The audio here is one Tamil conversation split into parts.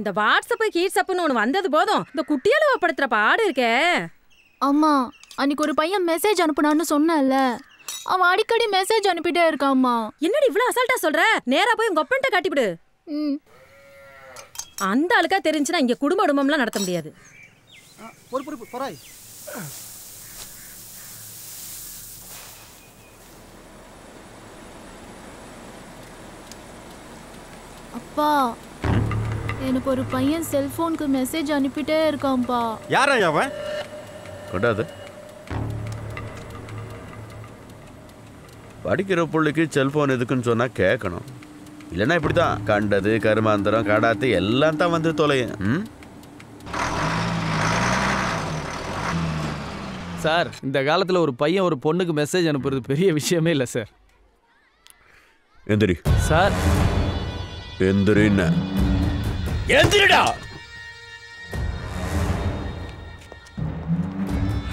இந்த வாட்ஸ்அப் கீட்ஸ்அப்னு ஒன்று வந்தது போதும் இந்த குட்டியால படுத்துற பாடு இருக்கே. அம்மா அன்னைக்கு ஒரு பையன் மெசேஜ் அனுப்புனான்னு சொன்னல, அவன் அடிக்கடி மெசேஜ் அனுப்பிட்டே இருக்காம்மா. என்னடி இவ்வளவு அசால்ட்டா சொல்ற? நேரா போய் உங்க அப்பன்ட்ட காட்டிவிடு. அந்த ஆளுக்கா தெரிஞ்சுனா இங்க குடும்பம்லாம் நடத்த முடியாது. அப்பா எனக்கு ஒரு பையன் செல்போனுக்கு மெசேஜ் அனுப்பிட்டே இருக்கான்பா. யாரா அவன்? கொண்டாது. படிக்கிற பிள்ளைக்கு செல்போன் எதுக்குன்னு சொன்னா கேட்கணும். இல்லைன்னா இப்படிதான் கண்டது கருமாந்திரம் கடாத்து எல்லாம் தான் வந்து தொலையும். சார் இந்த காலத்துல ஒரு பையன் ஒரு பொண்ணுக்கு மெசேஜ் அனுப்புறது பெரிய விஷயமே இல்லை சார். எந்திரி sir. எந்திரின்னா எந்திரிடா.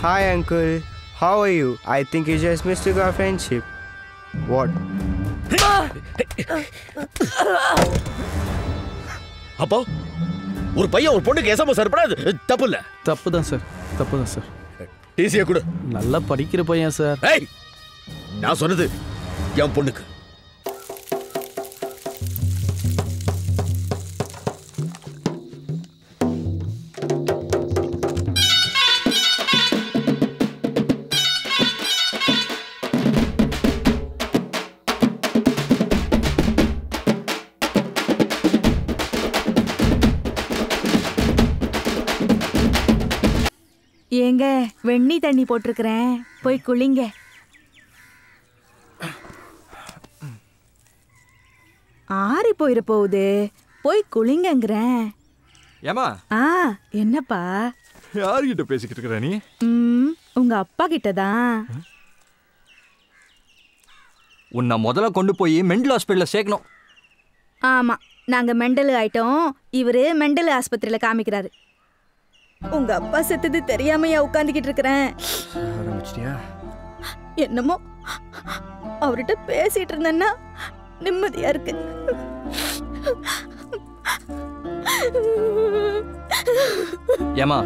Hi uncle, how are you? I think you just missed our friendship. What? அப்போ ஒரு பையன் ஒரு பொண்ணுக்கு எஸ்எம்எஸ் அனுப்புறது தப்பு இல்ல? தப்பு தான் சார், தப்பு தான் சார். டிசியை கொடு. நல்லா படிக்கிற பையன் சார். ஏய் நான் சொன்னது என் பொண்ணுக்கு. ஏங்க வெண்ணி தண்ணி போட்டிருக்கிறேன், போய் குளிங்க. ஆறி போயிட போகுது, போய் குளிங்கங்கிறேன். ஏமா? என்னப்பா? யார்கிட்ட பேசிக்கிட்டு இருக்கிற நீ? உங்க அப்பா கிட்டதான். உன்னை முதல்ல கொண்டு போய் மெண்டல் ஹாஸ்பிட்டல்ல சேர்க்கணும். ஆமா, நாங்க மெண்டல் ஆயிட்டோம், இவரு மெண்டல் ஆஸ்பத்திரியில காமிக்கிறாரு. உங்க அப்பா செத்தது தெரியாமையா உட்காந்துக்கிட்டு இருக்கிறேன். என்னமோ அவர்கிட்ட பேசிட்டு இருந்தேன்னா நிம்மதியா இருக்கு. ஏமா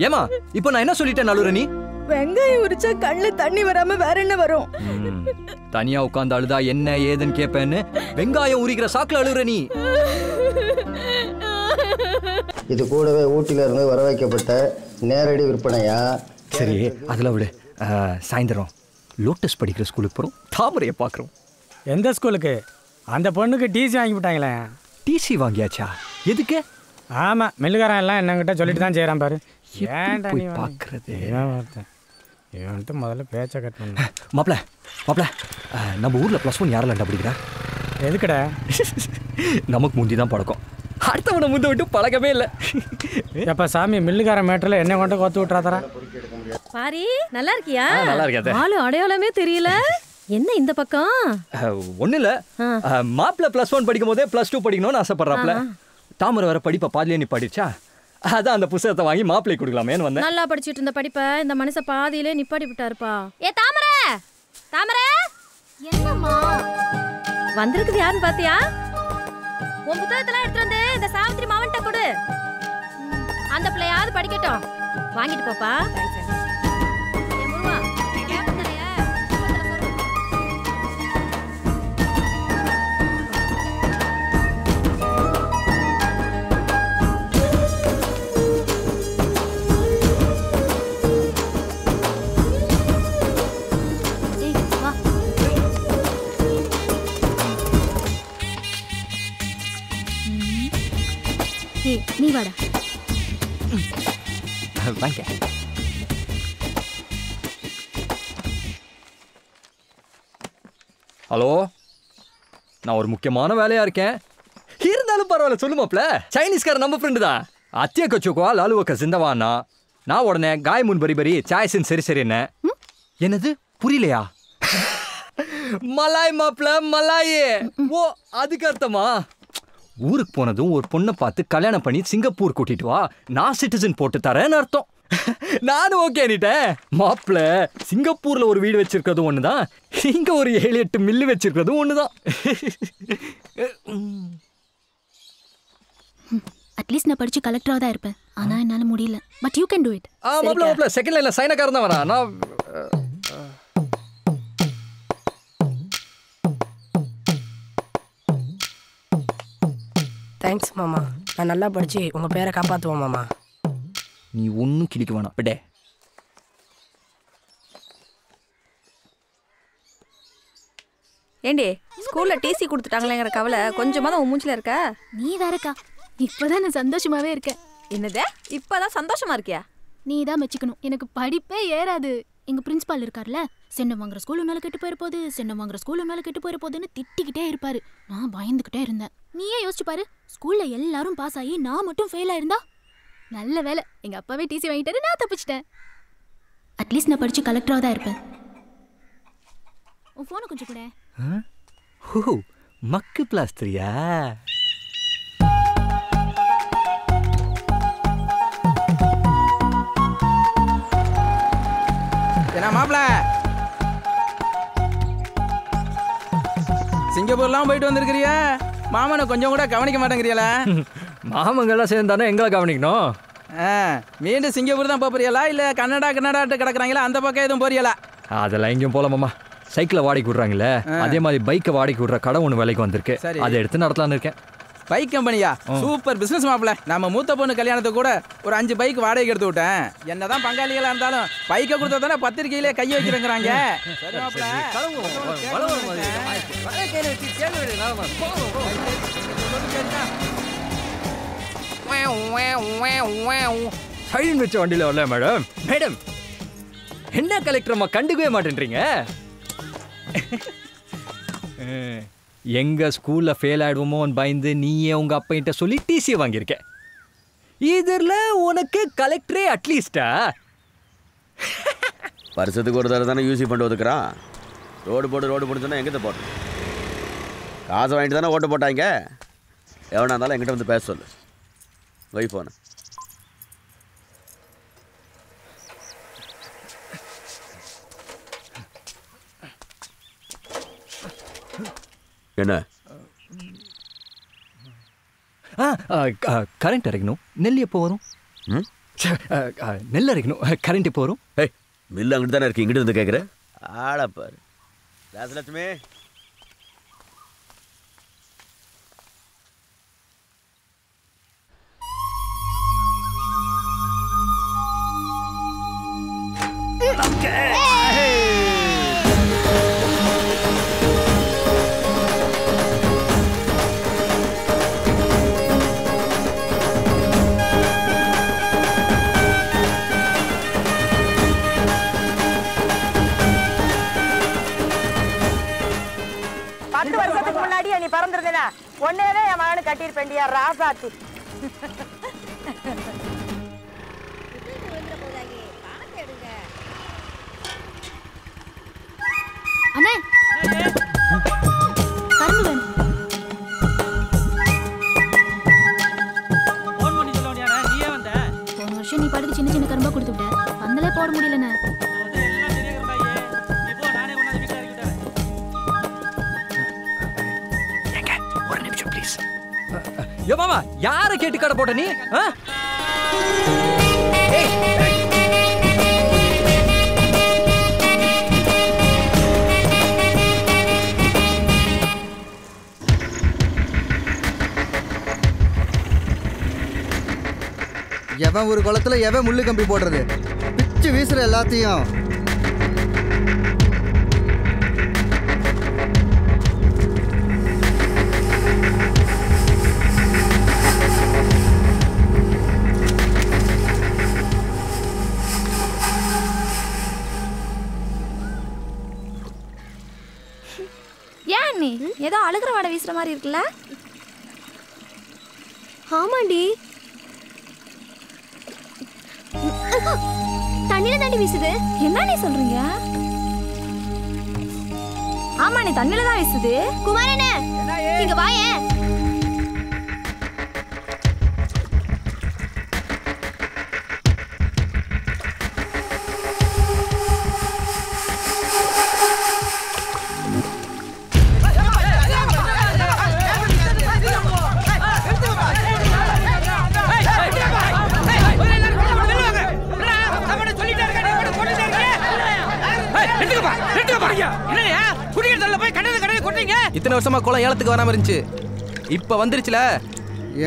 ஏமா இப்போ நான் என்ன சொல்லிட்டேன் நலுற? நீ வெங்காயம் உரிச்சா கண்ணுல தண்ணி வராம வேற என்ன வரும்? தனியா உட்கார்ந்து அழுதா என்ன ஏதுன்னு கேட்பேன்னு வெங்காயம் உரிக்கிற சாக்குல அழுற நீ. இது கூடவே ஊட்டில இருந்து வர வைக்கப்பட்ட நேரடி விற்பனையா? சரி அதில் விடு. சாயந்தரம் லோட்டஸ் படிக்கிற ஸ்கூலுக்கு போகிறோம், தாமரையை பார்க்குறோம். எந்த ஸ்கூலுக்கு? அந்த பொண்ணுக்கு டிசி வாங்கி விட்டாங்களே. டிசி வாங்கியாச்சா? எதுக்கு? ஆமாம், மில்லுக்காரன் எல்லாம் என்னங்கிட்ட சொல்லிட்டு தான் செய்கிறான் பாரு. ஏன்டா நீ பார்க்குறது? இவன்ட்டு முதல்ல பேச்சை கட் பண்ண. மாப்பிள்ள மாப்பிள்ள, நம்ம ஊரில் +1 யாரெல்லாம் படிக்கிறா? எதுக்கடா? நமக்கு முந்தி தான் பழக்கம், அடுத்தவனை முந்த விட்டு பழக்கமே இல்லை. எப்ப சாமி மில்லுக்கார மேட்டர்ல என்ன கொண்டு கொத்து விட்டுறாதரா? பாரி நல்லா இருக்கியா? நல்லா இருக்கேன். ஆளு அடையாளமே தெரியல. என்ன இந்த பக்கம்? ஒன்றும் இல்லை, மாப்பிள்ள +1 படிக்கும் போதே +2 படிக்கணும்னு ஆசைப்படுறாப்ல. தாமரை வர படிப்பை பாதிலே நீ படிச்சா, அதான் அந்த புத்தகத்தை வாங்கி மாப்பிள்ளை கொடுக்கலாமேன்னு வந்தேன். நல்லா படிச்சுட்டு இருந்த படிப்பை இந்த மனுஷன் பாதியிலே நிப்பாடி விட்டாருப்பா. ஏ தாமரை, தாமரை என்னம்மா வந்திருக்குது யாருன்னு பாத்தியா? உன் புத்தகத்தெல்லாம் எடுத்து வந்து இந்த சாவித்திரி மாவன்ட்ட கொடு. அந்த பிள்ளையாவது படிக்கட்டும். வாங்கிட்டு போப்பா. நீ வாடா. வாங்க. ஹலோ, நான் ஒரு முக்கியமான வேலையா இருக்கேன். இருந்தாலும் பரவாயில்ல சொல்லுமாப்ல. சைனீஸ்கார நம்ம ஃப்ரெண்டு தான். அத்திய கச்சுக்கோ லாலுவக்க சிந்தவானா. நான் உடனே காய் முன் பரி பரி சாய்ஸின் சரி சரி என்ன. என்னது புரியலையா? மலாய் மாப்ள மலாயே. ஓ அதுக்கு அர்த்தமா? ஊருக்கு போனதும் ஒரு பொண்ணை பார்த்து கல்யாணம் பண்ணி சிங்கப்பூர் கூட்டிட்டு வா, நான் சிட்டிசன் போட்டு தரேன்னு அர்த்தம். நானும் ஓகே அனிட்டேன். மாப்பிள்ள சிங்கப்பூர்ல ஒரு வீடு வச்சிருக்கிறதும் ஒண்ணுதான், இங்க ஒரு 7-8 மில்லு வச்சிருக்கிறதும் ஒண்ணுதான். அட்லீஸ்ட் நான் படிச்சு கலெக்டரா தான் இருப்பேன். ஆனா என்னால முடியல. But you can to it. மாப்ள செகண்ட் லைன்ல சைனக்காரன் தான் வரா. நான் தேங்க்ஸ் மாமா. நான் நல்லா படிச்சு உங்க பேரை காப்பாத்துவோம் மாமா. நீ ஒன்னும் கிளிக்க வேணாம் விடே. ஏண்டி ஸ்கூல்ல டிசி கொடுத்துட்டாங்களேங்கிற கவலை கொஞ்சமா தான் மூஞ்சில இருக்கா? நீ வேறக்கா, இப்பதான் நான் சந்தோஷமாவே இருக்கேன். என்னது இப்பதான் சந்தோஷமா இருக்கியா? நீ தான் மெச்சிக்கணும். எனக்கு படிப்பே ஏறாது. எங்க பிரின்சிபால் இருக்கார்ல, சென்னம் வாங்குற ஸ்கூல் உன்னால கெட்டு போயிட போகுது, சென்னம் வாங்குற ஸ்கூல் உன்னால கெட்டு போயிட போகுதுன்னு திட்டிக்கிட்டே இருப்பாரு. நான் பயந்துகிட்டே இருந்தேன். நீயே யோசிச்சு பாரு, ஸ்கூல்ல எல்லாரும் பாஸ் ஆகி நான் மட்டும் ஃபெயில் ஆயிருந்தா? நல்ல வேலை, எங்க அப்பாவே டிசி வாங்கிட்டாரு, நான் தப்பிச்சிட்டேன். அட்லீஸ்ட் நான் படிச்சு கலெக்டரா தான் இருப்பேன். உன் போனை கொஞ்சம் கூட. ஓ மக்கு பிளாஸ்டரியா? என்ன மாப்பிள, சிங்கப்பூர்லாம் போயிட்டு வந்திருக்கிறிய, மாமனை கொஞ்சம் கூட கவனிக்க மாட்டேங்கிறியல? மாமங்கெல்லாம் சேர்ந்தானே எங்களை கவனிக்கணும். மீண்டும் சிங்கப்பூர் தான் போறியலா இல்ல கன்னடாட்டு கிடக்குறாங்களா அந்த பக்கம் எதுவும் போறியலா? அதெல்லாம் எங்கேயும் போல மாமா. சைக்கிளை வாடகைக்கு விடுறாங்களே, அதே மாதிரி பைக்கை வாடகைக்கு விடுற கடை ஒன்று விலைக்கு வந்திருக்கு. அதை எடுத்து நடத்தலான்னு இருக்கேன். பைக் கம்பெனியா? சூப்பர் பிசினஸ் மாப்பிள. நம்ம மூத்த பொண்ணு கல்யாணத்துக்கு கூட ஒரு 5 பைக் வாடகைக்கு எடுத்து விட்டேன். என்னதான் பங்காளிகளா இருந்தாலும் பைக்கை கொடுத்தா தானே பத்திரிகையிலே கை வைக்கிறேங்கிறாங்க. சைலண்ட் வச்ச வண்டியில் வரல மேடம். மேடம் என்ன கலெக்டர் அம்மா கண்டுக்கவே மாட்டேன்றீங்க? எங்க ஸ்கூல்ல ஃபெயில் ஆயிடுவோமோன்னு பயந்து நீயே உங்க அப்பா கிட்ட சொல்லி டிசி வாங்கியிருக்க. இதுல உனக்கு கலெக்டரே அட்லீஸ்டா? வருஷத்துக்கு ஒரு தடவை தானே யூசி பண்ணி ஒதுக்குறான். ரோடு போட்டு சொன்னா எங்கே போட்டு காசை வாங்கிட்டு தானே ஓட்டு போட்டாங்க. எவனா இருந்தாலும் என்கிட்ட வந்து பேச சொல்லு. வை போன என்ன கரண்ட் அரைக்கணும். நெல் எப்போ வரும்? நெல் அரைக்கணும். கரண்ட் எப்போ வரும்? மில்லு அங்கிட்டு தானே இருக்கு. இங்கிட்டு வந்து கேட்குற ஆளப்பாரு. ராசலட்சுமி நீ பறந்துருந்தேனா ஒன்னேதான் என் மகனு கட்டியிருப்பேண்டியா ராசாத்தி. அண்ணே கரும்பு வேணும். போன வருஷம் நீ பாட்டுக்கு சின்ன சின்ன கரும்பா கொடுத்து விட்ட, பந்தலே போட முடியலண்ணே. யோ மாமா, யாரை கேட்டு கடை போட்ட நீ? எவன் ஒரு குளத்துல எவன் முள்ளு கம்பி போடுறது? பிச்சு வீசுற எல்லாத்தையும். ஏன் நீ ஏதோ அழுகிற வாடை வீசுற மாதிரி இருக்குல்ல? ஆமாண்டி, தண்ணியில தாண்டி வீசுது. என்ன நீ சொல்றீங்க? ஆமா நீ தண்ணியில தான் வீசுது. குமாரண்ணே இங்க வாயேன். இத்தனை வருஷமா குளம் ஏலத்துக்கு வராம இருந்துச்சு, இப்ப வந்துருச்சுல.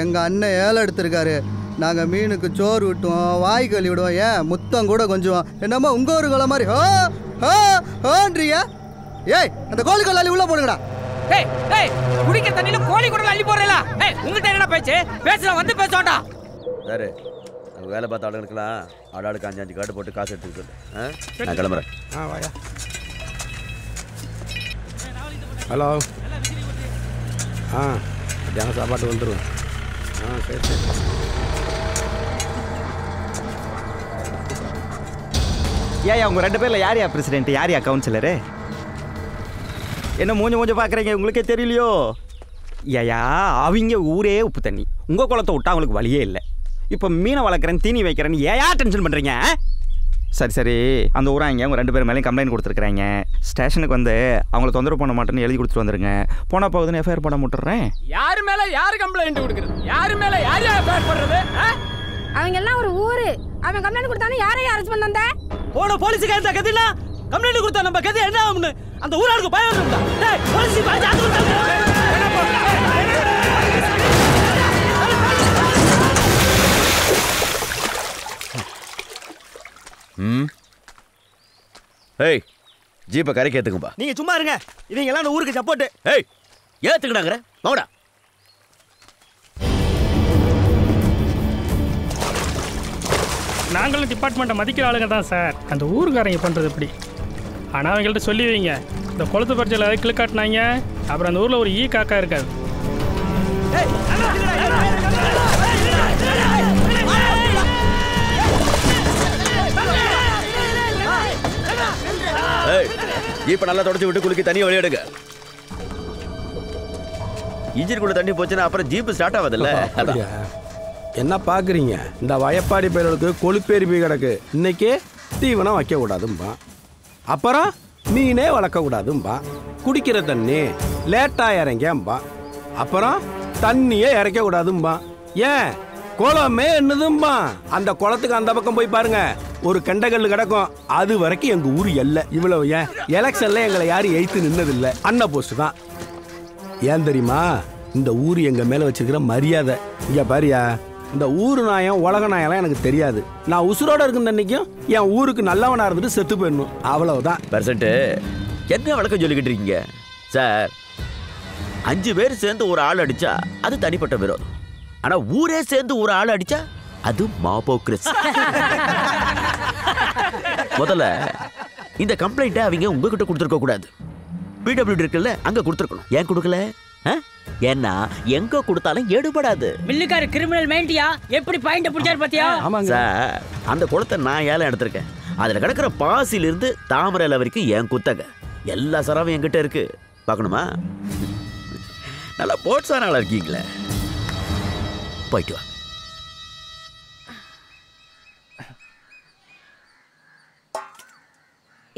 எங்க அண்ணன் ஏலம் எடுத்திருக்காரு. நாங்க மீனுக்கு சோறு விட்டுவோம், வாய் கழுவி விடுவோம், ஏன் முத்தம் கூட கொஞ்சம். என்னமோ உங்க ஒரு குளம் மாதிரி ஹோன்றியா? ஏய் அந்த கோழி கொள்ளாளி உள்ள போடுங்கடா. ஏய் ஏய் குடிக்க தண்ணில கோழி கூட அள்ளி போறேல. ஏய் உங்ககிட்ட என்ன பேச்சு? பேசலாம் வந்து பேசோடா. சார் நம்ம வேலை பார்த்த ஆளுங்களுக்குலாம் ஆளாளுக்கு 5 கார்டு போட்டு காசு எடுத்துக்க சொல்லு. நான் கிளம்புறேன். வாயா. ஹலோ. மத்தியானம் சாப்பாட்டு வந்துடுவேன். சரி சரி. ஏயா உங்கள் 2 பேரில் யார் பிரசிடென்ட், யார் கவுன்சிலரு? என்ன மூஞ்ச பார்க்குறீங்க, உங்களுக்கே தெரியலையோ? ஏயா அவங்க ஊரே உப்பு தண்ணி, உங்கள் குளத்தை விட்டா அவங்களுக்கு வழியே இல்லை. இப்போ மீனை வளர்க்குறேன், தீனி வைக்கிறேன்னு ஏயா டென்ஷன் பண்ணுறீங்க? சரி சரி, அந்த ஊராங்க உங்கள் 2 பேர் மேலேயும் கம்ப்ளைண்ட் கொடுத்துருக்குறாங்க. ஸ்டேஷனுக்கு வந்து அவங்கள தொந்தரவு பண்ண மாட்டேன்னு எழுதி கொடுத்துட்டு வந்துருங்க. போனால் போகுதுன்னு எஃப்ஐஆர் பண்ண முட்டுறேன். யாரு மேல யாரு கம்ப்ளைண்ட் கொடுக்குறது? யாரு மேல யார் எஃப்ஐஆர் பண்றது? அவங்க எல்லாம் ஒரு ஊரு. அவன் கம்ப்ளைண்ட் கொடுத்தானே யாரையும் அரெஸ்ட் பண்ண வந்த? போன போலீஸ்க்கு அந்த கதினா கம்ப்ளைண்ட் கொடுத்தா நம்ம கதி என்ன ஆகும்னு அந்த ஊராருக்கு பயம் வரும்டா. டேய் போலீஸ் பாத்து அது கொடுத்தா. ஏய் ஜீப்பை கரைக்கு ஏத்துக்கும்பா. நீங்க சும்மா இருங்க, இவங்க எல்லாம் அந்த ஊருக்கு சப்போர்ட். ஏய் ஏத்துக்கடாங்கற வாடா. நாங்களும் டிபார்ட்மெண்ட்டை மதிக்கிற ஆளுங்க தான் சார். அந்த ஊருக்காரங்க பண்ணுறது எப்படி? ஆனால் அவங்கள்ட்ட சொல்லி வைங்க, இந்த குளத்து பறிச்சல் அதை கிளிக்காட்டினாங்க அப்புறம் அந்த ஊரில் ஒரு ஈ காக்கா இருக்காது. ஏய் ஜீப்பை நல்லா தொடச்சி விட்டு குலுக்கி தண்ணியை வெளியே எடுங்க. இன்ஜினுக்குள்ள தண்ணி போச்சுன்னா அப்புறம் ஜீப்பு ஸ்டார்ட் ஆகாதுல்ல. என்ன பார்க்குறீங்க? இந்த வயப்பாடி பயிர்களுக்கு கொழுப்பேறி போய் கிடக்கு. இன்னைக்கு தீவனம் வைக்கக்கூடாதும்பா, அப்புறம் மீனே வளர்க்கக்கூடாதும்பா, குடிக்கிற தண்ணி லேட்டாக இறங்கம்பா, அப்புறம் தண்ணியே இறக்கக்கூடாதும்பா. ஏன் குளமே என்னதும்பா? அந்த குளத்துக்கு அந்த பக்கம் போய் பாருங்க, ஒரு கெண்டகல் கிடக்கும். அது வரைக்கும் எங்க ஊர் எல்லை இவ்வளவு. ஏன் எலெக்ஷன்ல எங்களை யாரும் எய்த்து நின்னதில்லை, அண்ணா போஸ்ட் தான். ஏன் தெரியுமா? இந்த ஊர் எங்க மேல வச்சிருக்கிற மரியாதை. இங்க பாரியா, இந்த ஊர் நாயம் உலக நாயெல்லாம் எனக்கு தெரியாது. நான் உசுரோட இருக்கும் அன்னைக்கும் என் ஊருக்கு நல்லவனா இருந்துட்டு செத்து போயிடணும், அவ்வளவுதான். பெர்சன்ட் என்ன வழக்கம் சொல்லிக்கிட்டு இருக்கீங்க சார்? 5 பேர் சேர்ந்து ஒரு ஆள் அடிச்சா அது தனிப்பட்ட விரோதம். ஆனா ஊரே சேர்ந்து ஒரு ஆள் அடிச்சா அது மாபோக்ரஸ். முதல்ல இந்த கம்ப்ளைண்ட்டை அவங்க உங்ககிட்ட கொடுத்துருக்க கூடாது, பிடபிள்யூடி இருக்குல்ல அங்க கொடுத்துருக்கணும். ஏன் கொடுக்கல? ஏன்னா எங்க கொடுத்தாலும் எடுபடாது. மில்லுக்கார கிரிமினல் மைண்டியா எப்படி பாயிண்ட் பிடிச்சாரு பாத்தியா? சார் அந்த குளத்தை நான் ஏலம் எடுத்திருக்கேன். அதுல கிடக்கிற பாசிலிருந்து தாமரை வரைக்கும் என் குத்தகை. எல்லா சராவும் என்கிட்ட இருக்கு. பார்க்கணுமா? நல்லா போட்ஸான ஆளா இருக்கீங்களே, போயிட்டு வா.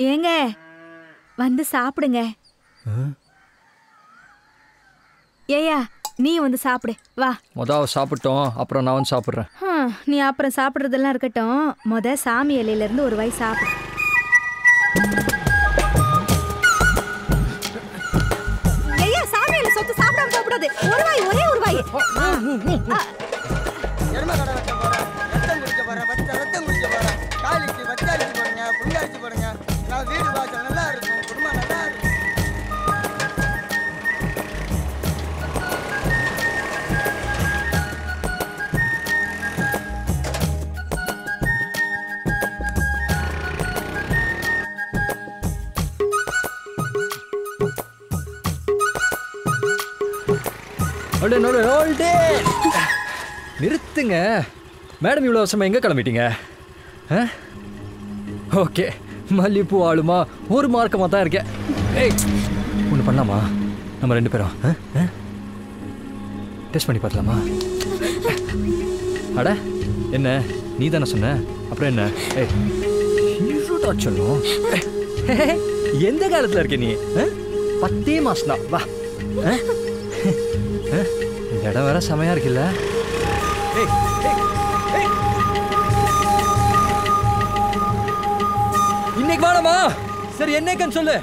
ஏங்க வந்து சாப்பிடுங்க. ஏயா நீ வந்து சாப்பிடு வா. மொதல் சாப்பிட்டோம், அப்புறம் நான் வந்து சாப்பிட்றேன். நீ அப்புறம் சாப்பிட்றதெல்லாம் இருக்கட்டும், சாமி இலையில இருந்து ஒரு வாய் சாப்பிடு. ஐயா சாமி இலை சொத்து சாப்பிடாம சாப்பிடாது. ஒரு வாய், ஒரே ஒரு வாய். ரத்தம் குடிக்க போற காலிக்கு வச்சாரிச்சு போடுங்க, புல்லாரிச்சு போடுங்க. நான் வீடு வாசல் நல்லா இருக்கும், குடும்பம் நல்லா இருக்கும். நிறுத்துங்க மேடம், இவ்வளோ வருஷமா எங்கே கிளம்பிட்டீங்க? ஓகே, மல்லிப்பூ ஆளுமா ஒரு மார்க்கமாக தான் இருக்கேன். ஏய் ஒன்று பண்ணலாமா? நம்ம 2 பேரும் டெஸ்ட் பண்ணி பார்க்கலாமா? அட என்ன நீ தானே சொன்ன, அப்புறம் என்ன? ஏய் சொல்லும் எந்த காலத்தில் இருக்க நீ? 10 மாசம் தான். வா, இந்த இடம் வேற செமையா இருக்குல்ல? இன்னைக்கு வாடமா. சரி என்னைக்குன்னு சொல்லு.